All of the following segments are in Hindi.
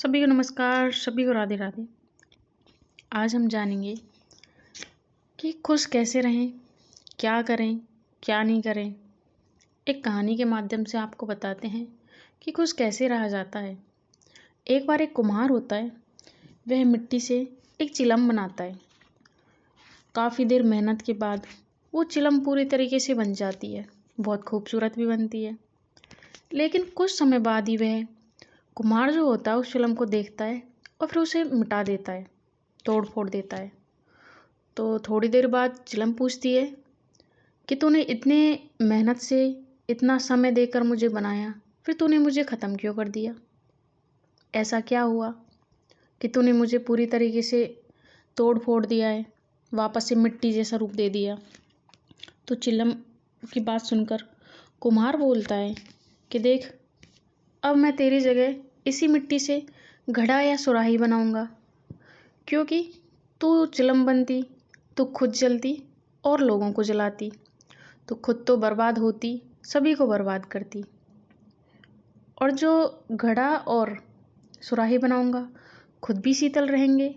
सभी को नमस्कार, सभी को राधे राधे। आज हम जानेंगे कि खुश कैसे रहें, क्या करें, क्या नहीं करें। एक कहानी के माध्यम से आपको बताते हैं कि खुश कैसे रहा जाता है। एक बार एक कुम्हार होता है, वह मिट्टी से एक चिलम बनाता है। काफ़ी देर मेहनत के बाद वो चिलम पूरी तरीके से बन जाती है, बहुत खूबसूरत भी बनती है। लेकिन कुछ समय बाद ही वह कुम्हार जो होता है उस चिलम को देखता है और फिर उसे मिटा देता है, तोड़ फोड़ देता है। तो थोड़ी देर बाद चिलम पूछती है कि तूने इतने मेहनत से इतना समय देकर मुझे बनाया, फिर तूने मुझे ख़त्म क्यों कर दिया? ऐसा क्या हुआ कि तूने मुझे पूरी तरीके से तोड़ फोड़ दिया है, वापस से मिट्टी जैसा रूप दे दिया? तो चिलम की बात सुनकर कुम्हार बोलता है कि देख, अब मैं तेरी जगह इसी मिट्टी से घड़ा या सुराही बनाऊंगा, क्योंकि तू चिलम बनती तो खुद जलती और लोगों को जलाती, तो खुद तो बर्बाद होती, सभी को बर्बाद करती। और जो घड़ा और सुराही बनाऊंगा, खुद भी शीतल रहेंगे,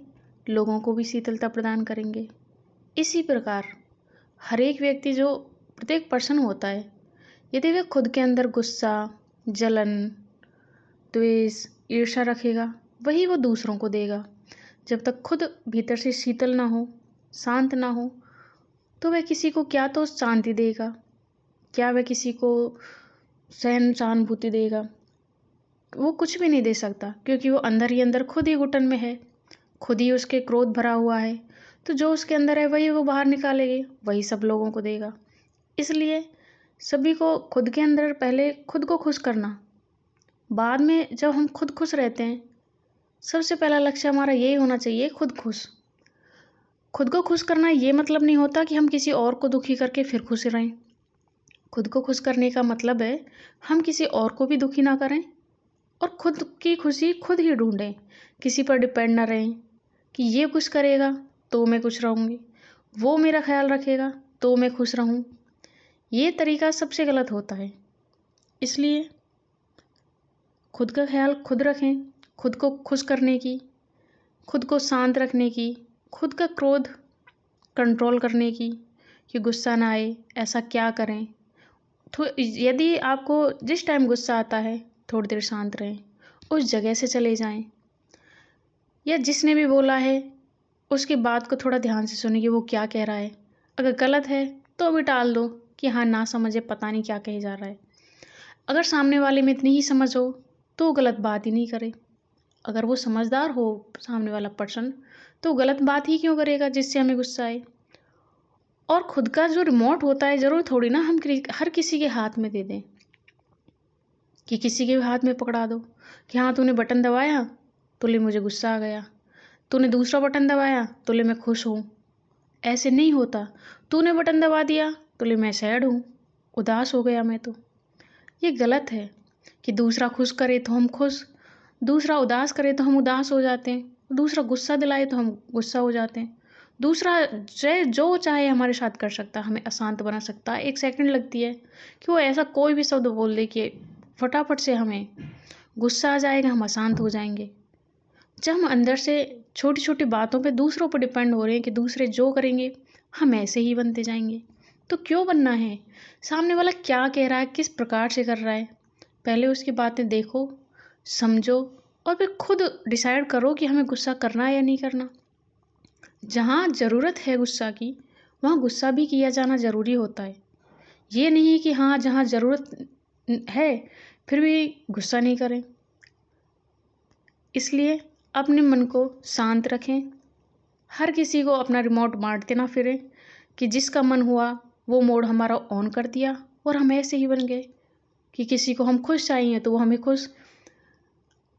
लोगों को भी शीतलता प्रदान करेंगे। इसी प्रकार हर एक व्यक्ति जो प्रत्येक पर्सन होता है, यदि वह खुद के अंदर गुस्सा, जलन, द्वेष, ईर्ष्या रखेगा, वही वो दूसरों को देगा। जब तक खुद भीतर से शीतल ना हो, शांत ना हो, तो वह किसी को क्या तो शांति देगा, क्या वह किसी को सहन सहानुभूति देगा? वो कुछ भी नहीं दे सकता, क्योंकि वो अंदर ही अंदर खुद ही घुटन में है, खुद ही उसके क्रोध भरा हुआ है। तो जो उसके अंदर है वही वो बाहर निकालेगी, वही सब लोगों को देगा। इसलिए सभी को खुद के अंदर पहले खुद को खुश करना, बाद में जब हम खुद खुश रहते हैं, सबसे पहला लक्ष्य हमारा यही होना चाहिए, खुद खुश। खुद को खुश करना ये मतलब नहीं होता कि हम किसी और को दुखी करके फिर खुश रहें। खुद को खुश करने का मतलब है हम किसी और को भी दुखी ना करें और खुद की खुशी खुद ही ढूंढें, किसी पर डिपेंड ना रहें कि ये कुछ करेगा तो मैं खुश रहूँगी, वो मेरा ख्याल रखेगा तो मैं खुश रहूँ। ये तरीका सबसे गलत होता है। इसलिए खुद का ख्याल खुद रखें, खुद को खुश करने की, खुद को शांत रखने की, खुद का क्रोध कंट्रोल करने की, कि गुस्सा ना आए, ऐसा क्या करें। तो यदि आपको जिस टाइम गुस्सा आता है, थोड़ी देर शांत रहें, उस जगह से चले जाएं, या जिसने भी बोला है उसकी बात को थोड़ा ध्यान से सुनिए कि वो क्या कह रहा है। अगर गलत है तो अभी टाल दो कि हाँ ना समझे, पता नहीं क्या कहे जा रहा है। अगर सामने वाले में इतनी ही समझ हो तो वो गलत बात ही नहीं करे। अगर वो समझदार हो सामने वाला पर्सन, तो गलत बात ही क्यों करेगा जिससे हमें गुस्सा आए। और खुद का जो रिमोट होता है, ज़रूर थोड़ी ना हम हर किसी के हाथ में दे दें, कि किसी के भी हाथ में पकड़ा दो कि हाँ तूने बटन दबाया तो ले मुझे गुस्सा आ गया, तूने दूसरा बटन दबाया तो ले मैं खुश हूँ। ऐसे नहीं होता। तूने बटन दबा दिया तो ले मैं सैड हूँ, उदास हो गया मैं तो। ये गलत है कि दूसरा खुश करे तो हम खुश, दूसरा उदास करे तो हम उदास हो जाते हैं, दूसरा गुस्सा दिलाए तो हम गुस्सा हो जाते हैं। दूसरा चाहे जो चाहे हमारे साथ कर सकता है, हमें अशांत बना सकता है। 1 सेकंड लगती है कि वो ऐसा कोई भी शब्द बोल दे कि फटाफट से हमें गुस्सा आ जाएगा, हम अशांत हो जाएंगे। जब हम अंदर से छोटी छोटी बातों पे दूसरों पर डिपेंड हो रहे हैं कि दूसरे जो करेंगे हम ऐसे ही बनते जाएंगे, तो क्यों बनना है? सामने वाला क्या कह रहा है, किस प्रकार से कर रहा है, पहले उसकी बातें देखो, समझो, और फिर खुद डिसाइड करो कि हमें गुस्सा करना है या नहीं करना। जहाँ ज़रूरत है गुस्सा की, वहाँ गुस्सा भी किया जाना ज़रूरी होता है। ये नहीं कि हाँ जहाँ ज़रूरत है फिर भी गुस्सा नहीं करें। इसलिए अपने मन को शांत रखें, हर किसी को अपना रिमोट बांटते ना फिरें कि जिसका मन हुआ वो मोड हमारा ऑन कर दिया और हम ऐसे ही बन गए कि किसी को हम खुश चाहिए तो वो हमें खुश।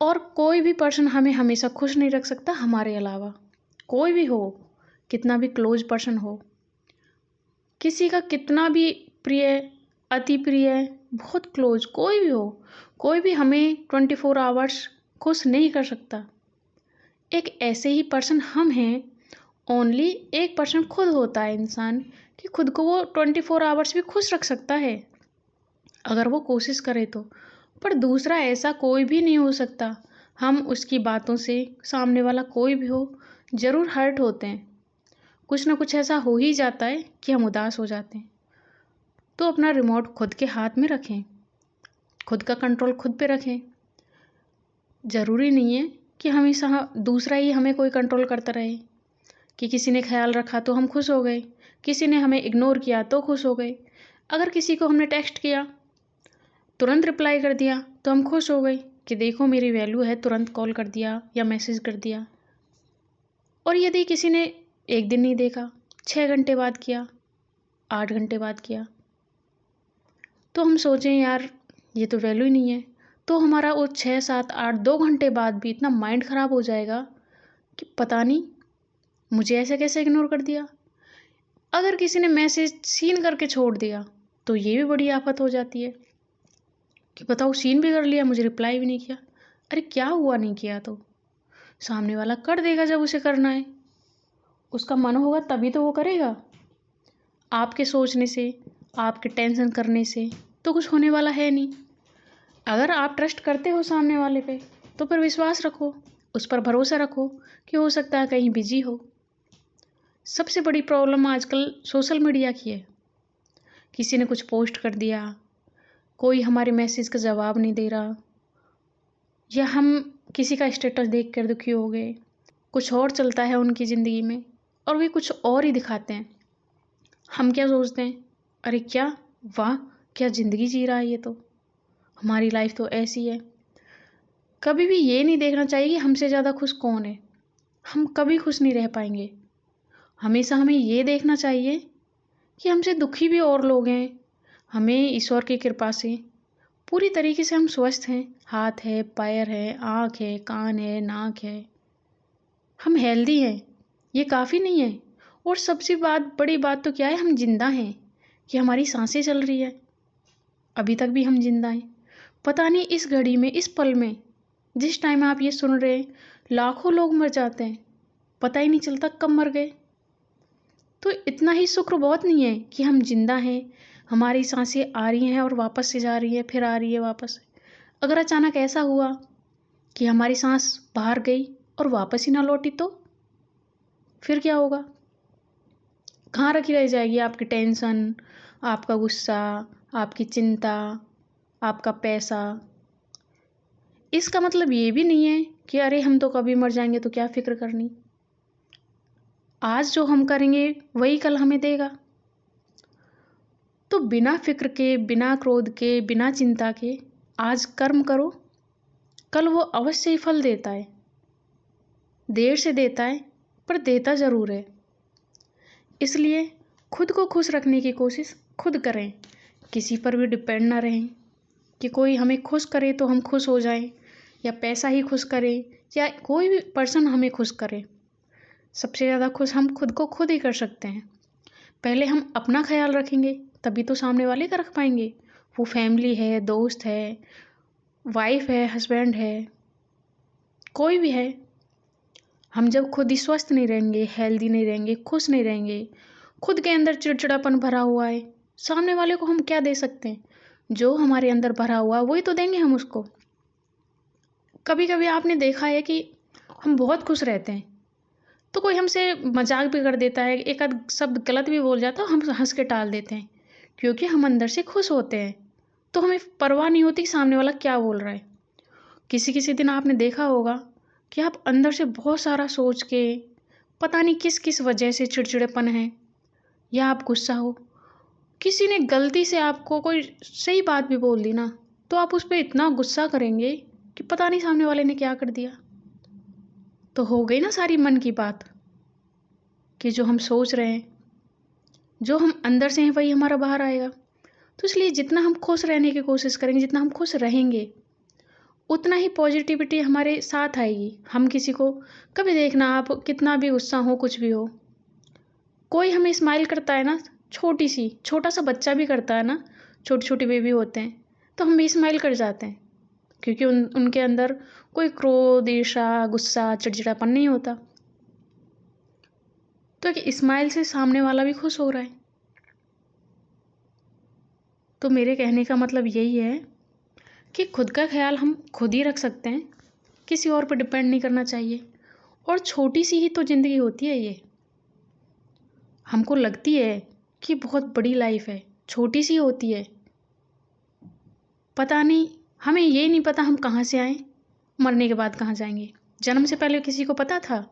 और कोई भी पर्सन हमें हमेशा खुश नहीं रख सकता हमारे अलावा, कोई भी हो, कितना भी क्लोज पर्सन हो, किसी का कितना भी प्रिय, अति प्रिय, बहुत क्लोज कोई भी हो, कोई भी हमें 24 आवर्स खुश नहीं कर सकता। एक ऐसे ही पर्सन हम हैं, ओनली एक पर्सन खुद होता है इंसान, कि खुद को वो 24 आवर्स भी खुश रख सकता है अगर वो कोशिश करे तो। पर दूसरा ऐसा कोई भी नहीं हो सकता। हम उसकी बातों से, सामने वाला कोई भी हो, ज़रूर हर्ट होते हैं। कुछ ना कुछ ऐसा हो ही जाता है कि हम उदास हो जाते हैं। तो अपना रिमोट खुद के हाथ में रखें, खुद का कंट्रोल खुद पे रखें। ज़रूरी नहीं है कि हमेशा दूसरा ही हमें कोई कंट्रोल करता रहे, कि किसी ने ख्याल रखा तो हम खुश हो गए, किसी ने हमें इग्नोर किया तो खुश हो गए। अगर किसी को हमने टेक्स्ट किया, तुरंत रिप्लाई कर दिया तो हम खुश हो गए कि देखो मेरी वैल्यू है, तुरंत कॉल कर दिया या मैसेज कर दिया। और यदि किसी ने एक दिन नहीं देखा, 6 घंटे बाद किया, 8 घंटे बाद किया, तो हम सोचें यार ये तो वैल्यू ही नहीं है, तो हमारा वो 6, 7, 8, 2 घंटे बाद भी इतना माइंड ख़राब हो जाएगा कि पता नहीं मुझे ऐसे कैसे इग्नोर कर दिया। अगर किसी ने मैसेज सीन करके छोड़ दिया तो ये भी बड़ी आफत हो जाती है कि बताओ सीन भी कर लिया, मुझे रिप्लाई भी नहीं किया। अरे क्या हुआ नहीं किया तो? सामने वाला कर देगा जब उसे करना है, उसका मन होगा तभी तो वो करेगा। आपके सोचने से, आपके टेंशन करने से तो कुछ होने वाला है नहीं। अगर आप ट्रस्ट करते हो सामने वाले पे तो फिर विश्वास रखो, उस पर भरोसा रखो कि हो सकता है कहीं बिजी हो। सबसे बड़ी प्रॉब्लम आजकल सोशल मीडिया की है। किसी ने कुछ पोस्ट कर दिया, कोई हमारे मैसेज का जवाब नहीं दे रहा, या हम किसी का स्टेटस देख कर दुखी हो गए, कुछ और चलता है उनकी ज़िंदगी में और वे कुछ और ही दिखाते हैं। हम क्या सोचते हैं, अरे क्या, वाह क्या ज़िंदगी जी रहा है ये तो, हमारी लाइफ तो ऐसी है। कभी भी ये नहीं देखना चाहिए कि हमसे ज़्यादा खुश कौन है। हम कभी खुश नहीं रह पाएंगे। हमेशा हमें ये देखना चाहिए कि हमसे दुखी भी और लोग हैं। हमें ईश्वर की कृपा से पूरी तरीके से हम स्वस्थ हैं, हाथ है, पैर है, आँख है, कान है, नाक है, हम हेल्दी हैं, ये काफ़ी नहीं है। और सबसे बड़ी बात तो क्या है, हम जिंदा हैं, कि हमारी सांसें चल रही है, अभी तक भी हम जिंदा हैं। पता नहीं इस घड़ी में, इस पल में, जिस टाइम आप ये सुन रहे हैं, लाखों लोग मर जाते हैं, पता ही नहीं चलता कब मर गए। तो इतना ही शुक्र बहुत नहीं है कि हम जिंदा हैं, हमारी सांसें आ रही हैं और वापस से जा रही है, फिर आ रही है वापस। अगर अचानक ऐसा हुआ कि हमारी सांस बाहर गई और वापस ही ना लौटी तो फिर क्या होगा? कहाँ रखी रह जाएगी आपकी टेंशन, आपका गुस्सा, आपकी चिंता, आपका पैसा? इसका मतलब ये भी नहीं है कि अरे हम तो कभी मर जाएंगे तो क्या फ़िक्र करनी। आज जो हम करेंगे वही कल हमें देगा। तो बिना फ़िक्र के, बिना क्रोध के, बिना चिंता के आज कर्म करो, कल वो अवश्य ही फल देता है। देर से देता है पर देता ज़रूर है। इसलिए खुद को खुश रखने की कोशिश खुद करें, किसी पर भी डिपेंड ना रहें कि कोई हमें खुश करे तो हम खुश हो जाएं, या पैसा ही खुश करे, या कोई भी पर्सन हमें खुश करे। सबसे ज़्यादा खुश हम खुद को खुद ही कर सकते हैं। पहले हम अपना ख्याल रखेंगे तभी तो सामने वाले का रख पाएंगे। वो फैमिली है, दोस्त है, वाइफ है, हस्बैंड है, कोई भी है। हम जब खुद ही स्वस्थ नहीं रहेंगे, हेल्दी नहीं रहेंगे, खुश नहीं रहेंगे, खुद के अंदर चिड़चिड़ापन भरा हुआ है, सामने वाले को हम क्या दे सकते हैं? जो हमारे अंदर भरा हुआ है वही तो देंगे हम उसको। कभी कभी आपने देखा है कि हम बहुत खुश रहते हैं तो कोई हमसे मजाक भी कर देता है, एक आध शब्द गलत भी बोल जाता है, हम हंस के टाल देते हैं क्योंकि हम अंदर से खुश होते हैं। तो हमें परवाह नहीं होती कि सामने वाला क्या बोल रहा है। किसी किसी दिन आपने देखा होगा कि आप अंदर से बहुत सारा सोच के, पता नहीं किस किस वजह से चिड़चिड़ेपन है, या आप गुस्सा हो, किसी ने गलती से आपको कोई सही बात भी बोल दी ना, तो आप उस पर इतना गुस्सा करेंगे कि पता नहीं सामने वाले ने क्या कर दिया। तो हो गई ना सारी मन की बात, कि जो हम सोच रहे हैं, जो हम अंदर से हैं, वही हमारा बाहर आएगा। तो इसलिए जितना हम खुश रहने की कोशिश करेंगे, जितना हम खुश रहेंगे, उतना ही पॉजिटिविटी हमारे साथ आएगी। हम किसी को, कभी देखना आप कितना भी गुस्सा हो, कुछ भी हो, कोई हमें स्माइल करता है ना, छोटा सा बच्चा भी करता है ना, छोटे छोटे बेबी होते हैं, तो हम भी स्माइल कर जाते हैं क्योंकि उनके अंदर कोई क्रोध, ईर्ष्या, गुस्सा, चिड़चिड़ापन नहीं होता। तो एक स्माइल से सामने वाला भी खुश हो रहा है। तो मेरे कहने का मतलब यही है कि खुद का ख्याल हम खुद ही रख सकते हैं, किसी और पर डिपेंड नहीं करना चाहिए। और छोटी सी ही तो ज़िंदगी होती है ये। हमको लगती है कि बहुत बड़ी लाइफ है, छोटी सी होती है। पता नहीं, हमें ये नहीं पता हम कहाँ से आए, मरने के बाद कहाँ जाएंगे। जन्म से पहले किसी को पता था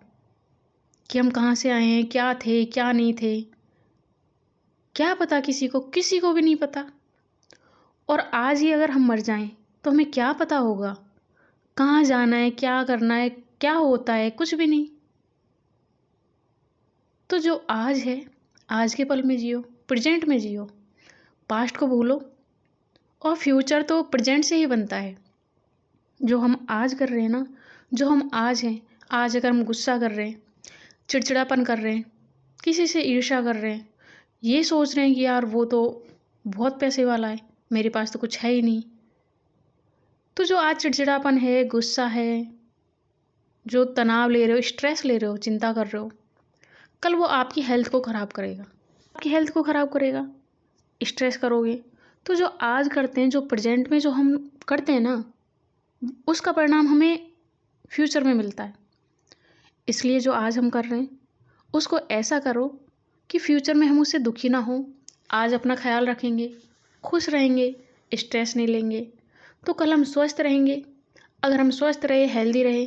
कि हम कहाँ से आए हैं, क्या थे क्या नहीं थे? क्या पता किसी को भी नहीं पता। और आज ही अगर हम मर जाएं तो हमें क्या पता होगा कहाँ जाना है, क्या करना है, क्या होता है, कुछ भी नहीं। तो जो आज है, आज के पल में जियो, प्रेजेंट में जियो, पास्ट को भूलो। और फ्यूचर तो प्रेजेंट से ही बनता है। जो हम आज कर रहे हैं ना, जो हम आज हैं, आज अगर हम गुस्सा कर रहे हैं, चिड़चिड़ापन कर रहे हैं, किसी से ईर्ष्या कर रहे हैं, ये सोच रहे हैं कि यार वो तो बहुत पैसे वाला है, मेरे पास तो कुछ है ही नहीं, तो जो आज चिड़चिड़ापन है, गुस्सा है, जो तनाव ले रहे हो, स्ट्रेस ले रहे हो, चिंता कर रहे हो, कल वो आपकी हेल्थ को ख़राब करेगा। आपकी हेल्थ को ख़राब करेगा, स्ट्रेस करोगे तो जो आज करते हैं, जो प्रेजेंट में जो हम करते हैं ना, उसका परिणाम हमें फ्यूचर में मिलता है। इसलिए जो आज हम कर रहे हैं उसको ऐसा करो कि फ्यूचर में हम उससे दुखी ना हो। आज अपना ख्याल रखेंगे, खुश रहेंगे, स्ट्रेस नहीं लेंगे, तो कल हम स्वस्थ रहेंगे। अगर हम स्वस्थ रहे, हेल्दी रहे,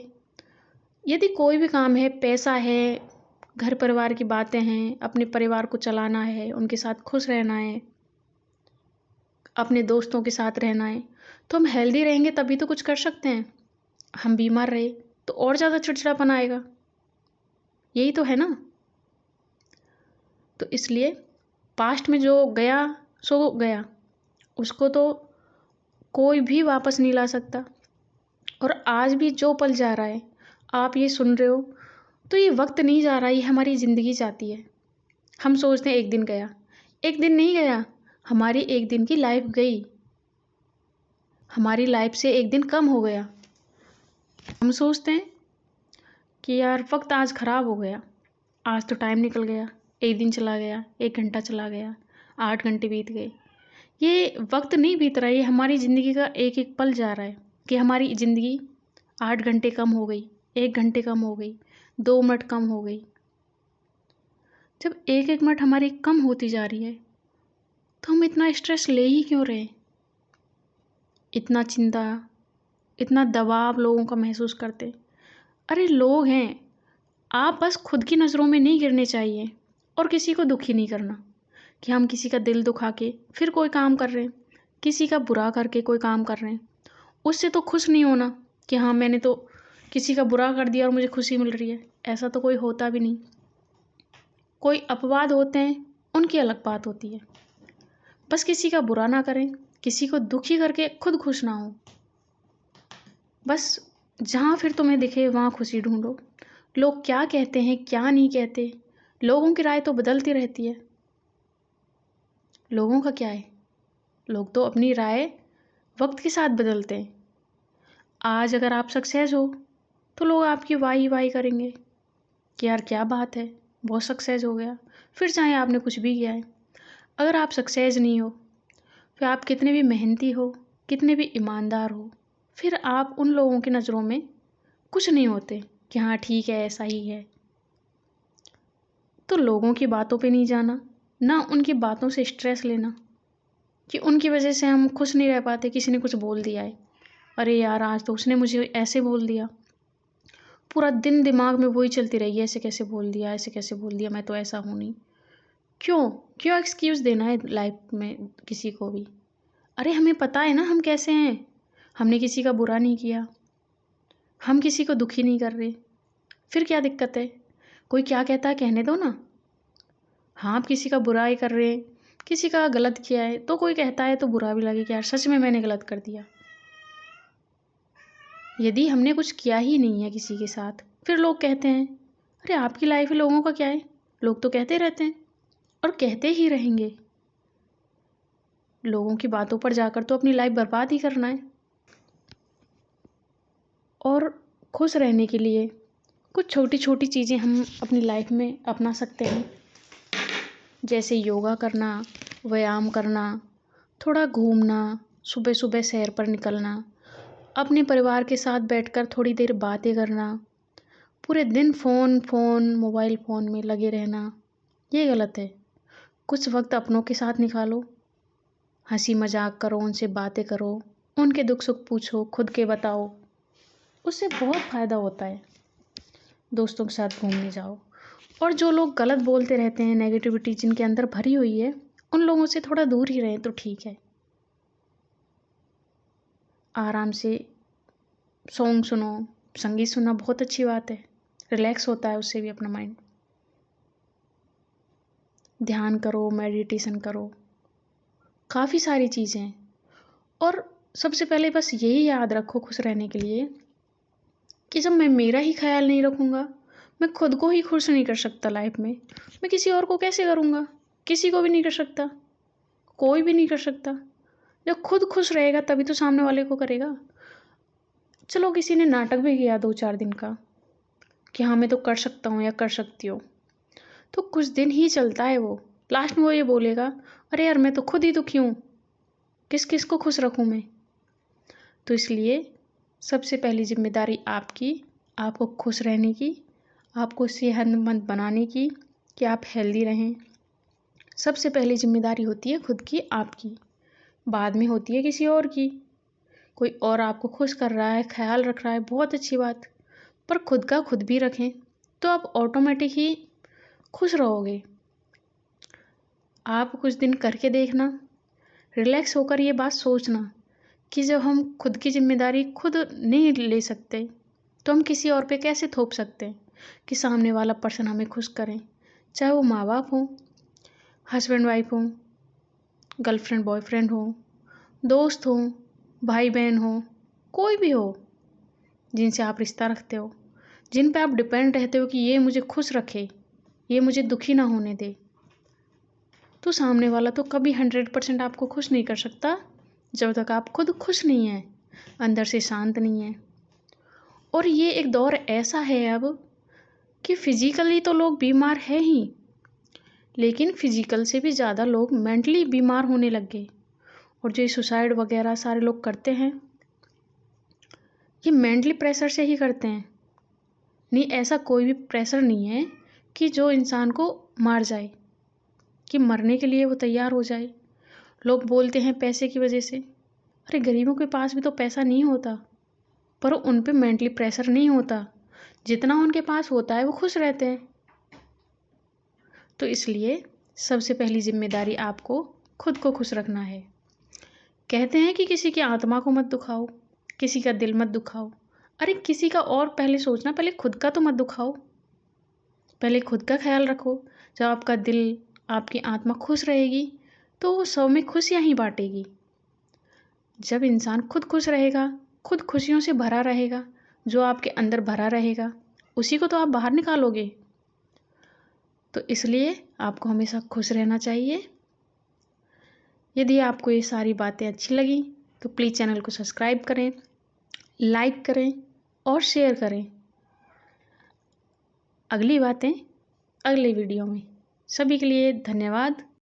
यदि कोई भी काम है, पैसा है, घर परिवार की बातें हैं, अपने परिवार को चलाना है, उनके साथ खुश रहना है, अपने दोस्तों के साथ रहना है, तो हम हेल्दी रहेंगे तभी तो कुछ कर सकते हैं। हम बीमार रहे तो और ज़्यादा चिड़चिड़ापन आएगा। यही तो है ना। तो इसलिए पास्ट में जो गया सो गया, उसको तो कोई भी वापस नहीं ला सकता। और आज भी जो पल जा रहा है, आप ये सुन रहे हो, तो ये वक्त नहीं जा रहा, ये हमारी ज़िंदगी जाती है। हम सोचते हैं एक दिन गया, एक दिन नहीं गया, हमारी एक दिन की लाइफ गई, हमारी लाइफ से एक दिन कम हो गया। हम सोचते हैं कि यार वक्त आज ख़राब हो गया, आज तो टाइम निकल गया, एक दिन चला गया, 1 घंटा चला गया, 8 घंटे बीत गए। ये वक्त नहीं बीत रहा है, ये हमारी ज़िंदगी का एक एक पल जा रहा है कि हमारी ज़िंदगी 8 घंटे कम हो गई, 1 घंटे कम हो गई, 2 मिनट कम हो गई। जब एक एक मिनट हमारी कम होती जा रही है तो हम इतना स्ट्रेस ले ही क्यों रहे? इतना चिंता, इतना दबाव लोगों का महसूस करते। अरे लोग हैं, आप बस खुद की नज़रों में नहीं गिरने चाहिए और किसी को दुखी नहीं करना कि हम किसी का दिल दुखा के फिर कोई काम कर रहे हैं, किसी का बुरा करके कोई काम कर रहे हैं। उससे तो खुश नहीं होना कि हाँ मैंने तो किसी का बुरा कर दिया और मुझे खुशी मिल रही है। ऐसा तो कोई होता भी नहीं। कोई अपवाद होते हैं, उनकी अलग बात होती है। बस किसी का बुरा ना करें, किसी को दुखी करके खुद खुश ना हो। बस जहाँ फिर तुम्हें दिखे वहाँ खुशी ढूंढो। लोग क्या कहते हैं, क्या नहीं कहते, लोगों की राय तो बदलती रहती है। लोगों का क्या है, लोग तो अपनी राय वक्त के साथ बदलते हैं। आज अगर आप सक्सेस हो तो लोग आपकी वाही वाही करेंगे कि यार क्या बात है, बहुत सक्सेस हो गया, फिर चाहे आपने कुछ भी किया है। अगर आप सक्सेस नहीं हो, फिर आप कितने भी मेहनती हो, कितने भी ईमानदार हो, फिर आप उन लोगों की नज़रों में कुछ नहीं होते कि हाँ ठीक है, ऐसा ही है। तो लोगों की बातों पे नहीं जाना, ना उनकी बातों से स्ट्रेस लेना कि उनकी वजह से हम खुश नहीं रह पाते। किसी ने कुछ बोल दिया है, अरे यार आज तो उसने मुझे ऐसे बोल दिया, पूरा दिन दिमाग में वही चलती रही, ऐसे कैसे बोल दिया, ऐसे कैसे बोल दिया, मैं तो ऐसा हूँ नहीं। क्यों क्यों एक्सक्यूज़ देना है लाइफ में किसी को भी? अरे हमें पता है ना हम कैसे हैं, हमने किसी का बुरा नहीं किया, हम किसी को दुखी नहीं कर रहे, फिर क्या दिक्कत है? कोई क्या कहता है कहने दो ना। हाँ आप किसी का बुरा ही कर रहे हैं, किसी का गलत किया है तो कोई कहता है तो बुरा भी लगे कि यार सच में मैंने गलत कर दिया। यदि हमने कुछ किया ही नहीं है किसी के साथ, फिर लोग कहते हैं अरे आपकी लाइफ में लोगों का क्या है। लोग तो कहते रहते हैं और कहते ही रहेंगे। लोगों की बातों पर जाकर तो अपनी लाइफ बर्बाद ही करना है। और खुश रहने के लिए कुछ छोटी छोटी चीज़ें हम अपनी लाइफ में अपना सकते हैं, जैसे योगा करना, व्यायाम करना, थोड़ा घूमना, सुबह सुबह सैर पर निकलना, अपने परिवार के साथ बैठकर थोड़ी देर बातें करना, पूरे दिन मोबाइल फ़ोन में लगे रहना, ये गलत है। कुछ वक़्त अपनों के साथ निकालो, हँसी मज़ाक करो, उनसे बातें करो, उनके दुख-सुख पूछो, खुद के बताओ, उससे बहुत फ़ायदा होता है। दोस्तों के साथ घूमने जाओ। और जो लोग गलत बोलते रहते हैं, नेगेटिविटी जिनके अंदर भरी हुई है, उन लोगों से थोड़ा दूर ही रहें तो ठीक है। आराम से सॉन्ग सुनो, संगीत सुनना बहुत अच्छी बात है, रिलैक्स होता है उससे भी अपना माइंड। ध्यान करो, मेडिटेशन करो, काफ़ी सारी चीज़ें हैं। और सबसे पहले बस यही याद रखो खुश रहने के लिए कि जब मैं मेरा ही ख्याल नहीं रखूँगा, मैं खुद को ही खुश नहीं कर सकता लाइफ में, मैं किसी और को कैसे करूँगा? किसी को भी नहीं कर सकता, कोई भी नहीं कर सकता। जब खुद खुश रहेगा तभी तो सामने वाले को करेगा। चलो किसी ने नाटक भी किया 2-4 दिन का कि हाँ मैं तो कर सकता हूँ या कर सकती हूँ, तो कुछ दिन ही चलता है वो। लास्ट में वो ये बोलेगा, अरे यार मैं तो खुद ही दुखी हूँ, किस किस को खुश रखूँ मैं। तो इसलिए सबसे पहली जिम्मेदारी आपकी, आपको खुश रहने की, आपको सेहतमंद बनाने की, कि आप हेल्दी रहें। सबसे पहली जिम्मेदारी होती है खुद की, आपकी, बाद में होती है किसी और की। कोई और आपको खुश कर रहा है, ख्याल रख रहा है, बहुत अच्छी बात, पर खुद का खुद भी रखें तो आप ऑटोमेटिक ही खुश रहोगे। आप कुछ दिन करके देखना, रिलैक्स होकर ये बात सोचना कि जब हम खुद की जिम्मेदारी खुद नहीं ले सकते तो हम किसी और पे कैसे थोप सकते हैं कि सामने वाला पर्सन हमें खुश करें। चाहे वो माँ बाप हो, हस्बैंड वाइफ हो, गर्लफ्रेंड बॉयफ्रेंड हो, दोस्त हो, भाई बहन हो, कोई भी हो जिनसे आप रिश्ता रखते हो, जिन पे आप डिपेंड रहते हो कि ये मुझे खुश रखे, ये मुझे दुखी ना होने दे, तो सामने वाला तो कभी 100% आपको खुश नहीं कर सकता जब तक आप खुद खुश नहीं हैं, अंदर से शांत नहीं हैं। और ये एक दौर ऐसा है अब कि फिजिकली तो लोग बीमार हैं ही, लेकिन फिजिकल से भी ज़्यादा लोग मेंटली बीमार होने लग गए। और जो सुसाइड वगैरह सारे लोग करते हैं, ये मेंटली प्रेशर से ही करते हैं। नहीं, ऐसा कोई भी प्रेशर नहीं है कि जो इंसान को मार जाए, कि मरने के लिए वो तैयार हो जाए। लोग बोलते हैं पैसे की वजह से, अरे गरीबों के पास भी तो पैसा नहीं होता, पर उन पे मेंटली प्रेशर नहीं होता, जितना उनके पास होता है वो खुश रहते हैं। तो इसलिए सबसे पहली जिम्मेदारी आपको खुद को खुश रखना है। कहते हैं कि किसी की आत्मा को मत दुखाओ, किसी का दिल मत दुखाओ। अरे किसी का और पहले सोचना, पहले खुद का तो मत दुखाओ, पहले खुद का ख्याल रखो। जब आपका दिल, आपकी आत्मा खुश रहेगी तो वो सब में खुशियाँ ही बांटेगी। जब इंसान खुद खुश रहेगा, खुद खुशियों से भरा रहेगा, जो आपके अंदर भरा रहेगा उसी को तो आप बाहर निकालोगे। तो इसलिए आपको हमेशा खुश रहना चाहिए। यदि आपको ये सारी बातें अच्छी लगी तो प्लीज़ चैनल को सब्सक्राइब करें, लाइक करें और शेयर करें। अगली बातें अगले वीडियो में। सभी के लिए धन्यवाद।